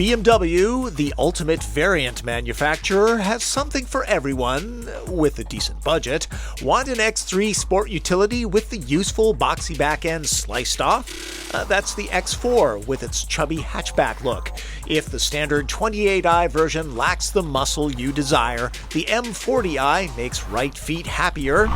BMW, the ultimate variant manufacturer, has something for everyone with a decent budget. Want an X3 sport utility with the useful boxy back end sliced off? That's the X4 with its chubby hatchback look. If the standard 28i version lacks the muscle you desire, the M40i makes right feet happier.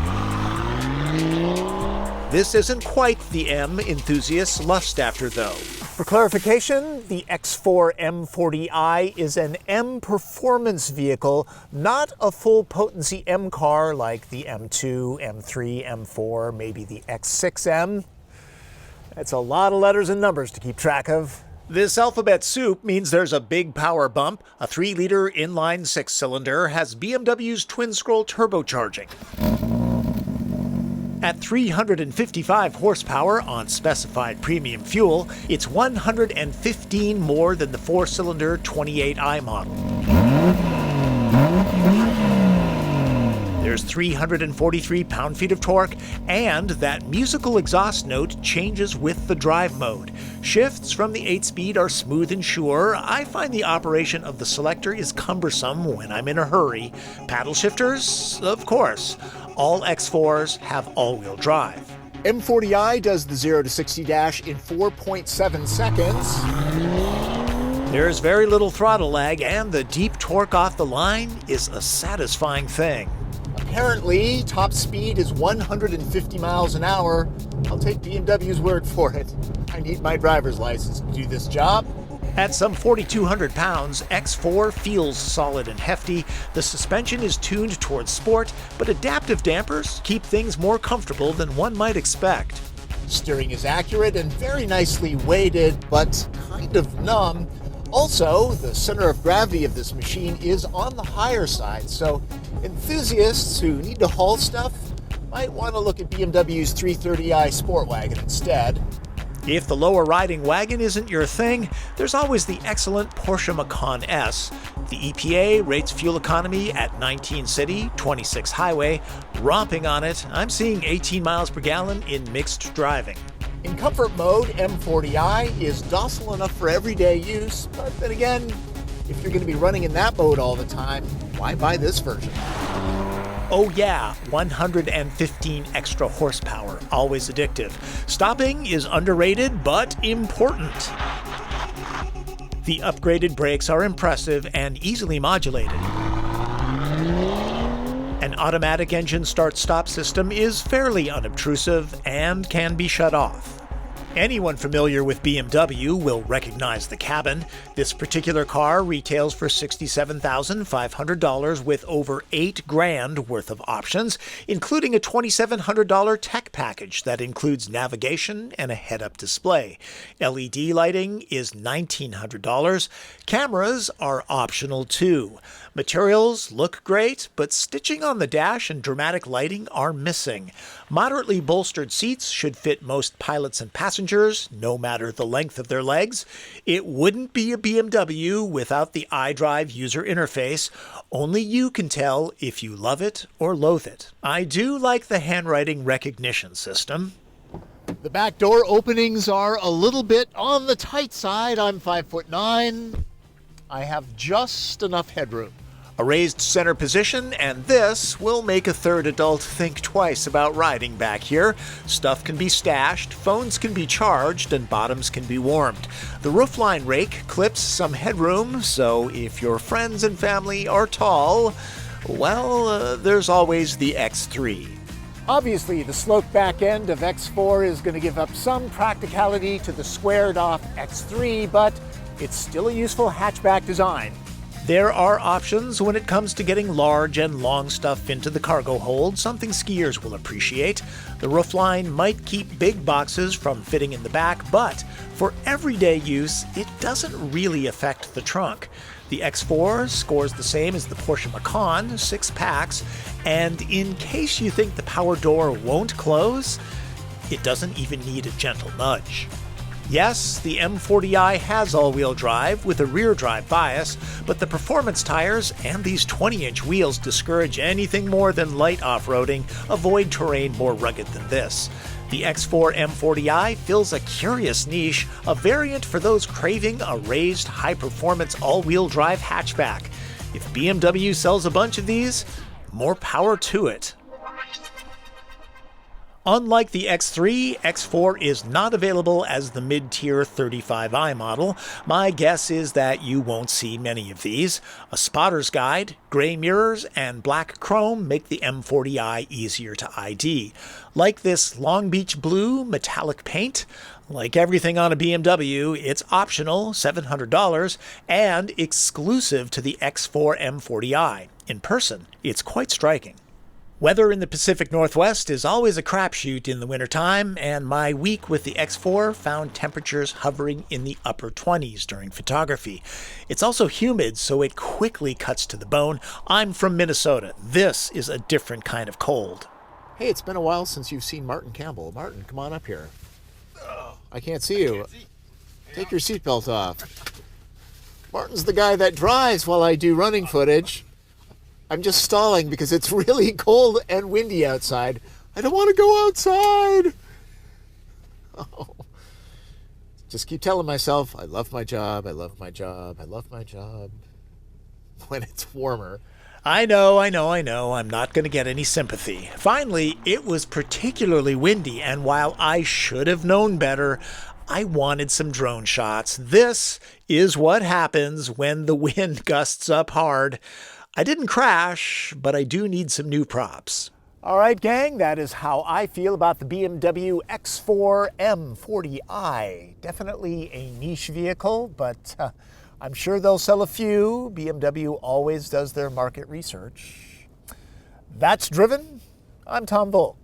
This isn't quite the M enthusiasts lust after, though. For clarification, the X4 M40i is an M performance vehicle, not a full potency M car like the M2, M3, M4, maybe the X6M. That's a lot of letters and numbers to keep track of. This alphabet soup means there's a big power bump. A 3-liter inline 6-cylinder has BMW's twin-scroll turbocharging. At 355 horsepower on specified premium fuel, it's 115 more than the 4-cylinder 28i model. There's 343 pound-feet of torque, and that musical exhaust note changes with the drive mode. Shifts from the 8-speed are smooth and sure. I find the operation of the selector is cumbersome when I'm in a hurry. Paddle shifters? Of course. All X4s have all-wheel drive. M40i does the 0 to 60 dash in 4.7 seconds. There's very little throttle lag, and the deep torque off the line is a satisfying thing. Apparently, top speed is 150 miles an hour. I'll take BMW's word for it. I need my driver's license to do this job. At some 4,200 pounds, X4 feels solid and hefty. The suspension is tuned towards sport, but adaptive dampers keep things more comfortable than one might expect. Steering is accurate and very nicely weighted, but kind of numb. Also, the center of gravity of this machine is on the higher side, so enthusiasts who need to haul stuff might want to look at BMW's 330i Sport Wagon instead. If the lower riding wagon isn't your thing, there's always the excellent Porsche Macan S. The EPA rates fuel economy at 19 city, 26 highway. Romping on it, I'm seeing 18 miles per gallon in mixed driving. In comfort mode, M40i is docile enough for everyday use, but then again, if you're going to be running in that mode all the time, why buy this version? Oh yeah, 115 extra horsepower, always addictive. Stopping is underrated, but important. The upgraded brakes are impressive and easily modulated. An automatic engine start-stop system is fairly unobtrusive and can be shut off. Anyone familiar with BMW will recognize the cabin. This particular car retails for $67,500 with over $8,000 worth of options, including a $2,700 tech package that includes navigation and a head-up display. LED lighting is $1,900. Cameras are optional too. Materials look great, but stitching on the dash and dramatic lighting are missing. Moderately bolstered seats should fit most pilots and passengers, no matter the length of their legs. It wouldn't be a BMW without the iDrive user interface. Only you can tell if you love it or loathe it. I do like the handwriting recognition system. The back door openings are a little bit on the tight side. I'm 5'9". I have just enough headroom. A raised center position, and this will make a third adult think twice about riding back here. Stuff can be stashed, phones can be charged, and bottoms can be warmed. The roofline rake clips some headroom, so if your friends and family are tall, well, there's always the X3. Obviously, the sloped back end of X4 is going to give up some practicality to the squared-off X3, but it's still a useful hatchback design. There are options when it comes to getting large and long stuff into the cargo hold, something skiers will appreciate. The roofline might keep big boxes from fitting in the back, but for everyday use, it doesn't really affect the trunk. The X4 scores the same as the Porsche Macan, 6 packs, and in case you think the power door won't close, it doesn't even need a gentle nudge. Yes, the M40i has all-wheel drive with a rear-drive bias, but the performance tires and these 20-inch wheels discourage anything more than light off-roading. Avoid terrain more rugged than this. The X4 M40i fills a curious niche, a variant for those craving a raised, high-performance all-wheel drive hatchback. If BMW sells a bunch of these, more power to it. Unlike the X3, X4 is not available as the mid-tier 35i model. My guess is that you won't see many of these. A spotter's guide, gray mirrors, and black chrome make the M40i easier to ID. Like this Long Beach blue metallic paint, like everything on a BMW, it's optional, $700, and exclusive to the X4 M40i. In person, it's quite striking. Weather in the Pacific Northwest is always a crapshoot in the wintertime, and my week with the X4 found temperatures hovering in the upper 20s during photography. It's also humid, so it quickly cuts to the bone. I'm from Minnesota. This is a different kind of cold. Hey, it's been a while since you've seen Martin Campbell. Martin, come on up here. I can't see you. Take your seatbelt off. Martin's the guy that drives while I do running footage. I'm just stalling because it's really cold and windy outside. I don't want to go outside. Oh. Just keep telling myself, I love my job, I love my job, I love my job. When it's warmer. I know. I'm not going to get any sympathy. Finally, it was particularly windy, and while I should have known better, I wanted some drone shots. This is what happens when the wind gusts up hard. I didn't crash, but I do need some new props. All right, gang, that is how I feel about the BMW X4 M40i. Definitely a niche vehicle, but I'm sure they'll sell a few. BMW always does their market research. That's Driven. I'm Tom Voelk.